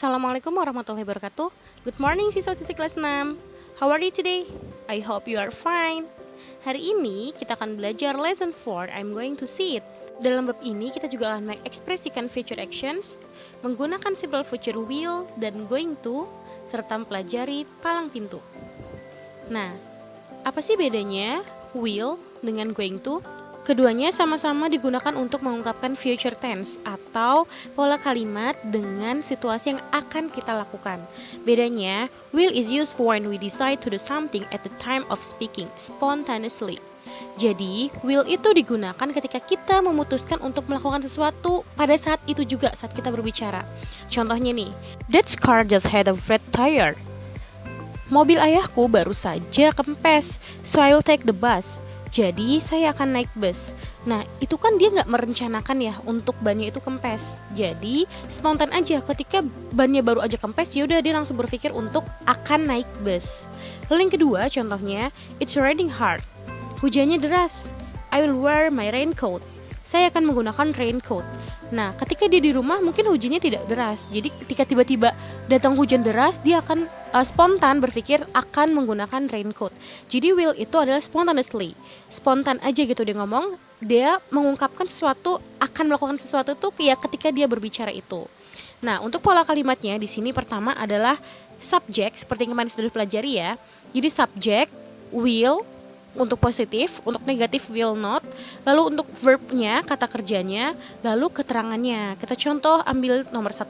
Assalamualaikum warahmatullahi wabarakatuh. Good morning siswa-siswi kelas 6. How are you today? I hope you are fine. Hari ini kita akan belajar lesson 4, I'm going to see it. Dalam bab ini kita juga akan mengekspresikan future actions, menggunakan simple future will dan going to, serta mempelajari palang pintu. Nah, apa sih bedanya will dengan going to? Keduanya sama-sama digunakan untuk mengungkapkan future tense atau pola kalimat dengan situasi yang akan kita lakukan. Bedanya, will is used for when we decide to do something at the time of speaking, spontaneously. Jadi, will itu digunakan ketika kita memutuskan untuk melakukan sesuatu pada saat itu juga saat kita berbicara. Contohnya nih, that car just had a flat tire. Mobil ayahku baru saja kempes, so I'll take the bus. Jadi saya akan naik bus. Nah itu kan dia nggak merencanakan ya untuk bannya itu kempes. Jadi spontan aja ketika bannya baru aja kempes, yaudah dia langsung berpikir untuk akan naik bus. Lalu yang kedua contohnya, it's raining hard. Hujannya deras. I will wear my raincoat. Saya akan menggunakan raincoat. Nah ketika dia di rumah mungkin hujannya tidak deras. Jadi ketika tiba-tiba datang hujan deras, dia akan spontan berpikir akan menggunakan raincoat. Jadi will itu adalah spontaneously. Spontan aja gitu dia ngomong, dia mengungkapkan sesuatu, akan melakukan sesuatu tuh ya ketika dia berbicara itu. Nah, untuk pola kalimatnya di sini pertama adalah subject seperti yang kemarin sudah dipelajari ya. Jadi subject will untuk positif, untuk negatif will not, lalu untuk verbnya, kata kerjanya, lalu keterangannya. Kita contoh ambil nomor 1.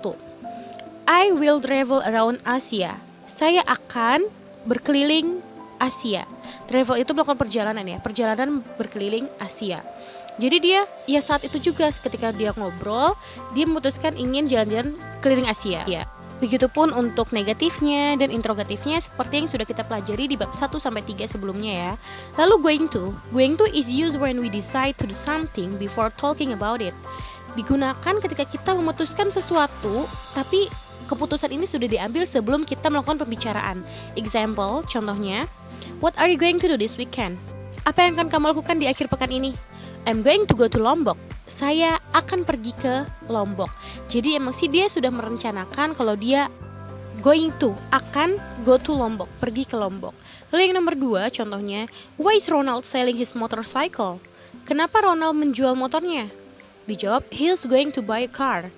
I will travel around Asia. Saya akan berkeliling Asia. Travel itu melakukan perjalanan ya, perjalanan berkeliling Asia. Jadi dia ya saat itu juga ketika dia ngobrol, dia memutuskan ingin jalan-jalan keliling Asia ya. Begitupun untuk negatifnya dan interrogatifnya seperti yang sudah kita pelajari di bab 1-3 sebelumnya ya. Lalu going to is used when we decide to do something before talking about it. Digunakan ketika kita memutuskan sesuatu tapi keputusan ini sudah diambil sebelum kita melakukan pembicaraan. Example, contohnya, what are you going to do this weekend? Apa yang akan kamu lakukan di akhir pekan ini? I'm going to go to Lombok. Saya akan pergi ke Lombok. Jadi emang sih dia sudah merencanakan kalau dia akan go to Lombok, pergi ke Lombok. Lalu yang nomor 2 contohnya, why is Ronald selling his motorcycle? Kenapa Ronald menjual motornya? Dijawab, he's going to buy a car.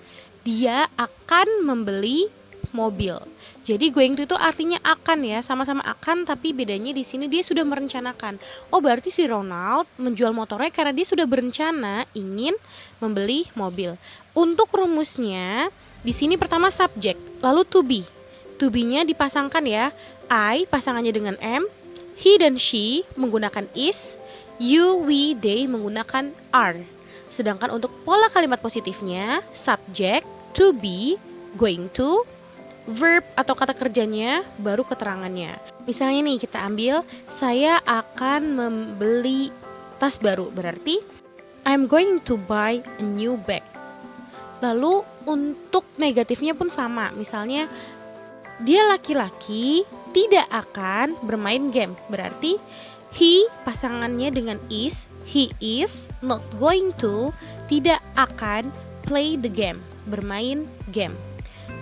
Dia akan membeli mobil. Jadi going to itu artinya akan ya, sama-sama akan tapi bedanya di sini dia sudah merencanakan. Oh, berarti si Ronald menjual motornya karena dia sudah berencana ingin membeli mobil. Untuk rumusnya di sini pertama subject, lalu to be. To be-nya dipasangkan ya. I pasangannya dengan am, he dan she menggunakan is, you, we, they menggunakan are. Sedangkan untuk pola kalimat positifnya subject, to be, going to, verb atau kata kerjanya, baru keterangannya. Misalnya nih kita ambil, saya akan membeli tas baru, berarti I'm going to buy a new bag. Lalu untuk negatifnya pun sama, misalnya dia laki-laki tidak akan bermain game, berarti he pasangannya dengan is, he is not going to, tidak akan play the game, bermain game.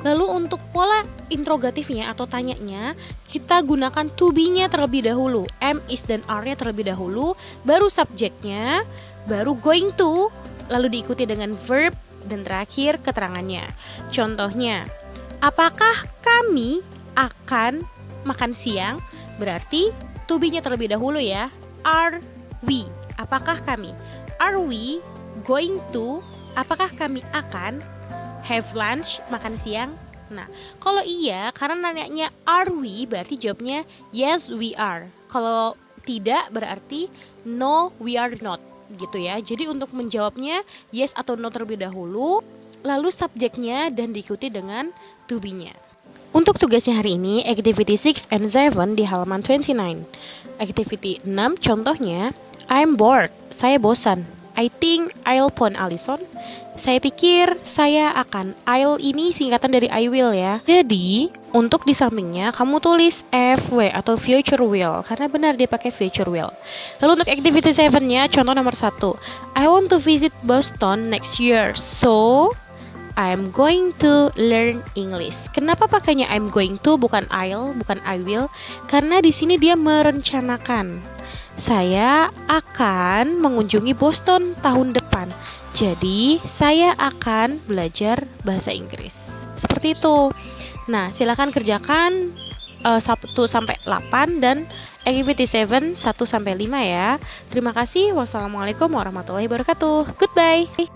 Lalu untuk pola interrogatifnya atau tanyanya, kita gunakan to be-nya terlebih dahulu. Am, is, dan are-nya terlebih dahulu, baru subjeknya, baru going to, lalu diikuti dengan verb, dan terakhir keterangannya. Contohnya, apakah kami akan makan siang? Berarti to be-nya terlebih dahulu ya. Are we? Apakah kami? Are we going to? Apakah kami akan have lunch, makan siang? Nah, kalau iya, karena nanyanya are we, berarti jawabnya yes we are. Kalau tidak, berarti no we are not, gitu ya. Jadi untuk menjawabnya yes atau no terlebih dahulu, lalu subjeknya dan diikuti dengan to be-nya. Untuk tugasnya hari ini, activity 6 and 7 di halaman 29. Activity 6, contohnya, I'm bored, saya bosan. I think I'll phone Alison. Saya pikir saya akan. I'll ini singkatan dari I will ya. Jadi untuk di sampingnya kamu tulis FW atau future will, karena benar dia pakai future will. Lalu untuk activity 7-nya contoh nomor 1. I want to visit Boston next year. So I'm going to learn English. Kenapa pakainya I'm going to bukan I'll, bukan I will? Karena di sini dia merencanakan. Saya akan mengunjungi Boston tahun depan. Jadi, saya akan belajar bahasa Inggris. Seperti itu. Nah, silakan kerjakan 1 sampai 8 dan activity 7 1 sampai 5 ya. Terima kasih. Wassalamualaikum warahmatullahi wabarakatuh. Goodbye.